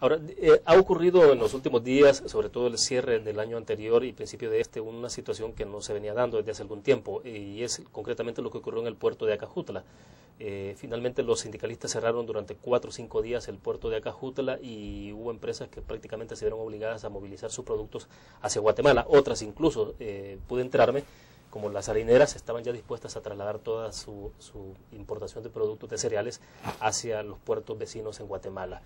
Ahora, ha ocurrido en los últimos días, sobre todo el cierre del año anterior y principio de una situación que no se venía dando desde hace algún tiempo, y es concretamente lo que ocurrió en el puerto de Acajutla. Finalmente los sindicalistas cerraron durante 4 o 5 días el puerto de Acajutla y hubo empresas que prácticamente se vieron obligadas a movilizar sus productos hacia Guatemala. Otras incluso, pude enterarme, como las harineras, estaban ya dispuestas a trasladar toda su importación de productos de cereales hacia los puertos vecinos en Guatemala.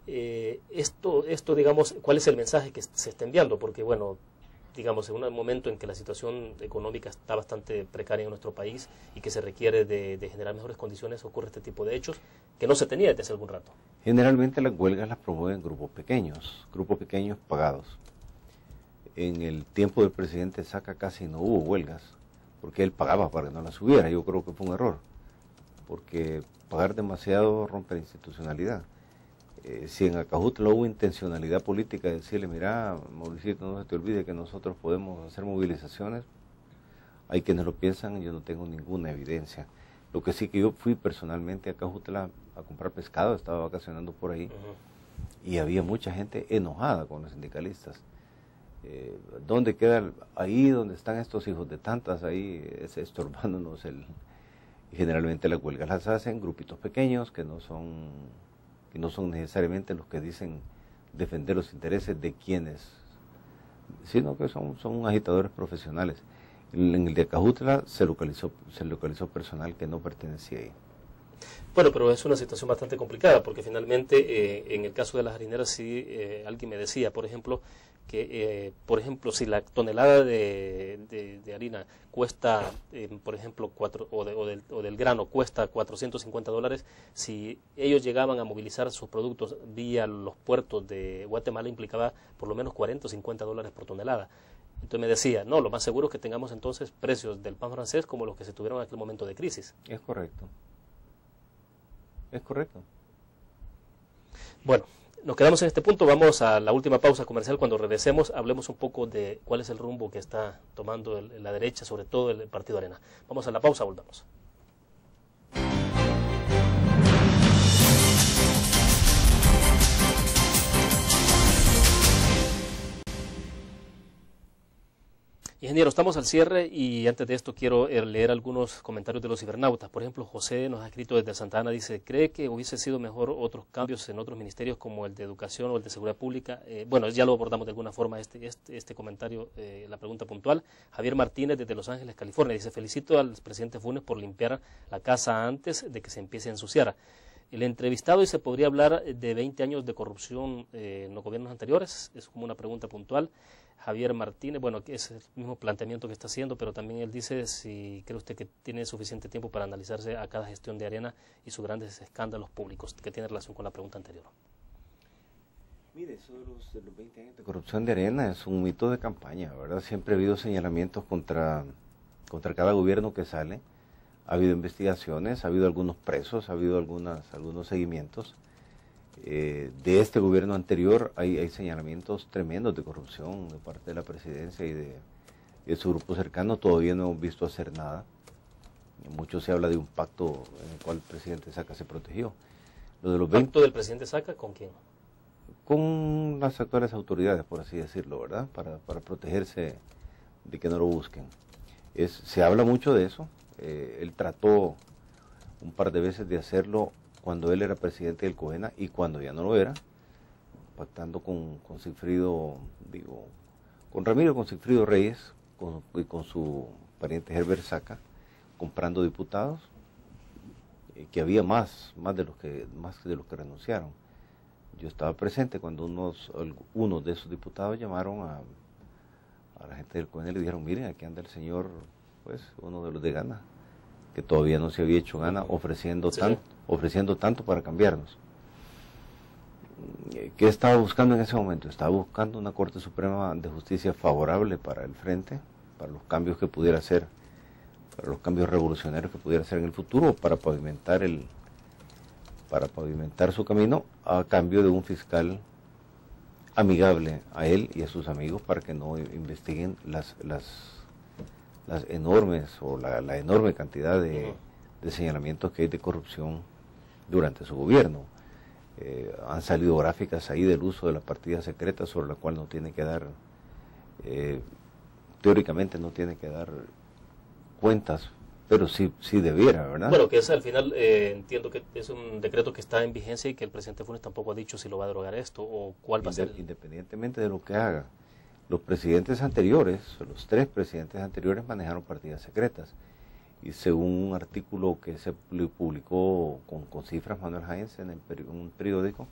Esto, digamos, ¿cuál es el mensaje que se está enviando? Porque, bueno, digamos, en un momento en que la situación económica está bastante precaria en nuestro país y que se requiere de generar mejores condiciones, ocurre este tipo de hechos que no se tenía desde hace algún rato. Generalmente las huelgas las promueven grupos pequeños pagados. En el tiempo del presidente Saca casi no hubo huelgas, porque él pagaba para que no las hubiera. Yo creo que fue un error, porque pagar demasiado rompe la institucionalidad. Si en Acajutla hubo intencionalidad política de decirle, mira, Mauricio, no se te olvide que nosotros podemos hacer movilizaciones, hay quienes lo piensan, yo no tengo ninguna evidencia. Lo que sí que yo fui personalmente a Acajutla a comprar pescado, estaba vacacionando por ahí, y había mucha gente enojada con los sindicalistas. ¿Dónde queda ahí donde están estos hijos de tantas ahí estorbándonos? Generalmente las huelgas las hacen grupitos pequeños que no son necesariamente los que dicen defender los intereses de quienes, sino que son agitadores profesionales. En el de Acajutla se localizó personal que no pertenecía ahí. Bueno, pero es una situación bastante complicada, porque finalmente en el caso de las harineras sí, alguien me decía, por ejemplo, que si la tonelada de harina cuesta, por ejemplo, o del grano cuesta $450, si ellos llegaban a movilizar sus productos vía los puertos de Guatemala, implicaba por lo menos $40 o $50 por tonelada. Entonces me decía, no, lo más seguro es que tengamos entonces precios del pan francés como los que se tuvieron en aquel momento de crisis. Es correcto. Es correcto. Bueno, nos quedamos en este punto, vamos a la última pausa comercial. Cuando regresemos hablemos un poco de cuál es el rumbo que está tomando la derecha, sobre todo el Partido Arena. Vamos a la pausa, volvamos. Ingeniero, estamos al cierre y antes de esto quiero leer algunos comentarios de los cibernautas. Por ejemplo, José nos ha escrito desde Santa Ana, dice, ¿cree que hubiese sido mejor otros cambios en otros ministerios como el de Educación o el de Seguridad Pública? Bueno, ya lo abordamos de alguna forma este comentario, la pregunta puntual. Javier Martínez desde Los Ángeles, California, dice, felicito al presidente Funes por limpiar la casa antes de que se empiece a ensuciar. El entrevistado dice, ¿podría hablar de 20 años de corrupción en los gobiernos anteriores? Es como una pregunta puntual. Javier Martínez, bueno, que es el mismo planteamiento que está haciendo, pero también él dice si cree usted que tiene suficiente tiempo para analizarse a cada gestión de Arena y sus grandes escándalos públicos, que tiene relación con la pregunta anterior. Mire, eso de los 20 años de corrupción de Arena es un mito de campaña, ¿verdad? Siempre ha habido señalamientos contra cada gobierno que sale, ha habido investigaciones, ha habido algunos presos, ha habido algunos seguimientos. De este gobierno anterior hay señalamientos tremendos de corrupción de parte de la presidencia y de su grupo cercano. Todavía no hemos visto hacer nada. Mucho se habla de un pacto en el cual el presidente Saca se protegió. Lo de los ¿Pacto del presidente Saca con quién? Con las actuales autoridades, por así decirlo, ¿verdad? Para protegerse de que no lo busquen. Se habla mucho de eso. Él trató un par de veces de hacerlo cuando él era presidente del COENA y cuando ya no lo era, pactando con Sigfrido Reyes y con su pariente Herbert Saca, comprando diputados, que había más de los que renunciaron. Yo estaba presente cuando unos de esos diputados llamaron a la gente del COENA y le dijeron, miren, aquí anda el señor, pues, uno de los de Gana, que todavía no se había hecho Gana, ofreciendo tanto para cambiarnos. ¿Qué estaba buscando en ese momento? Estaba buscando una Corte Suprema de Justicia favorable para el frente, para los cambios que pudiera hacer, para los cambios revolucionarios que pudiera hacer en el futuro, para pavimentar su camino, a cambio de un fiscal amigable a él y a sus amigos para que no investiguen las enormes o la enorme cantidad de señalamientos que hay de corrupción durante su gobierno. Han salido gráficas ahí del uso de las partidas secretas sobre la cual no tiene que dar, teóricamente no tiene que dar cuentas, pero sí debiera, ¿verdad? Bueno, que es al final, entiendo que es un decreto que está en vigencia y que el presidente Funes tampoco ha dicho si lo va a derogar esto o cuál va a ser. Independientemente de lo que haga, los presidentes anteriores, los 3 presidentes anteriores manejaron partidas secretas. Y según un artículo que se publicó con cifras Manuel Jaenz en un periódico,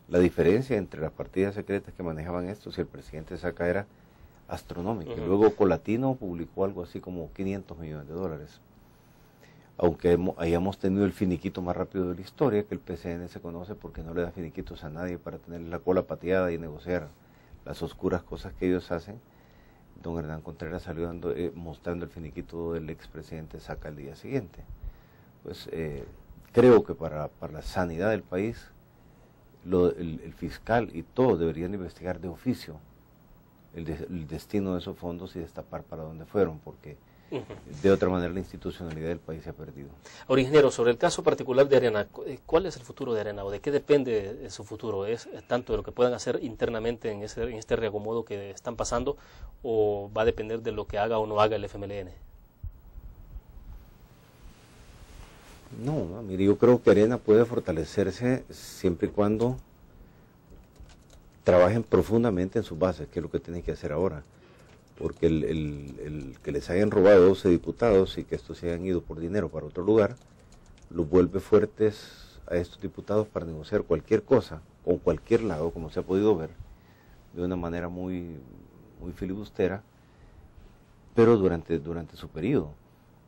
la diferencia entre las partidas secretas que manejaban estos y el presidente Saca era astronómica. Y luego Colatino publicó algo así como $500 millones. Aunque hayamos tenido el finiquito más rápido de la historia, que el PCN se conoce porque no le da finiquitos a nadie para tener la cola pateada y negociar las oscuras cosas que ellos hacen. Don Hernán Contreras salió mostrando el finiquito del expresidente Saca el día siguiente. Pues creo que para la sanidad del país, el fiscal y todos deberían investigar de oficio el destino de esos fondos y destapar para dónde fueron, porque de otra manera la institucionalidad del país se ha perdido. Ahora, ingeniero, sobre el caso particular de Arena, ¿cuál es el futuro de Arena o de qué depende de su futuro? ¿Es tanto de lo que puedan hacer internamente en este reacomodo que están pasando o va a depender de lo que haga o no haga el FMLN? No, mire, yo creo que Arena puede fortalecerse siempre y cuando trabajen profundamente en sus bases, que es lo que tienen que hacer ahora. Porque el que les hayan robado 12 diputados y que estos se hayan ido por dinero para otro lugar, los vuelve fuertes a estos diputados para negociar cualquier cosa, con cualquier lado, como se ha podido ver, de una manera muy filibustera, pero durante su periodo.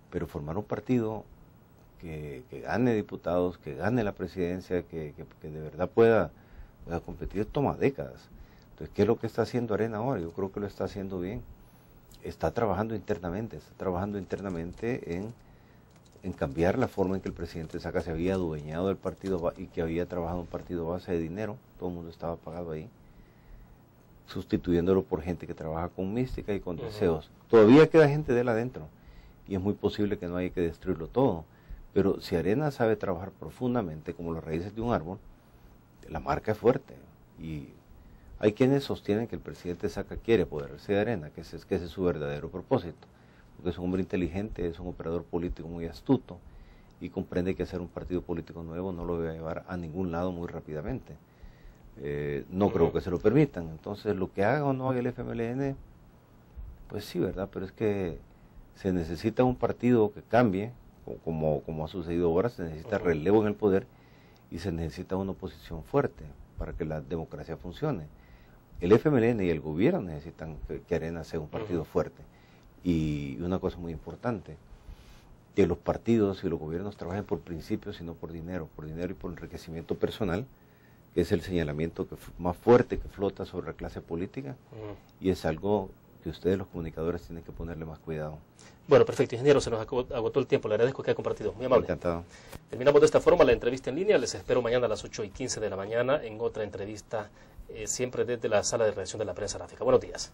Pero formar un partido que gane diputados, que gane la presidencia, que de verdad pueda competir, toma décadas. Entonces, ¿qué es lo que está haciendo Arena ahora? Yo creo que lo está haciendo bien. Está trabajando internamente en cambiar la forma en que el presidente Saca se había adueñado del partido y que había trabajado un partido a base de dinero, todo el mundo estaba pagado ahí, sustituyéndolo por gente que trabaja con mística y con deseos. Todavía queda gente de él adentro y es muy posible que no haya que destruirlo todo, pero si Arena sabe trabajar profundamente como las raíces de un árbol, la marca es fuerte. Y hay quienes sostienen que el presidente Saca quiere apoderarse de Arena, que ese es su verdadero propósito, porque es un hombre inteligente, es un operador político muy astuto y comprende que hacer un partido político nuevo no lo va a llevar a ningún lado muy rápidamente. No creo que se lo permitan. Entonces, lo que haga o no haga el FMLN, pues sí, ¿verdad? Pero es que se necesita un partido que cambie, como ha sucedido ahora, se necesita relevo en el poder y se necesita una oposición fuerte para que la democracia funcione. El FMLN y el gobierno necesitan que Arena sea un partido fuerte. Y una cosa muy importante, que los partidos y los gobiernos trabajen por principios y no por dinero y por enriquecimiento personal, que es el señalamiento más fuerte que flota sobre la clase política, y es algo que ustedes los comunicadores tienen que ponerle más cuidado. Bueno, perfecto, ingeniero, se nos agotó el tiempo, le agradezco que haya compartido, muy amable. Encantado. Terminamos de esta forma la entrevista en línea, les espero mañana a las 8:15 de la mañana en otra entrevista, siempre desde la sala de redacción de la prensa gráfica. Buenos días.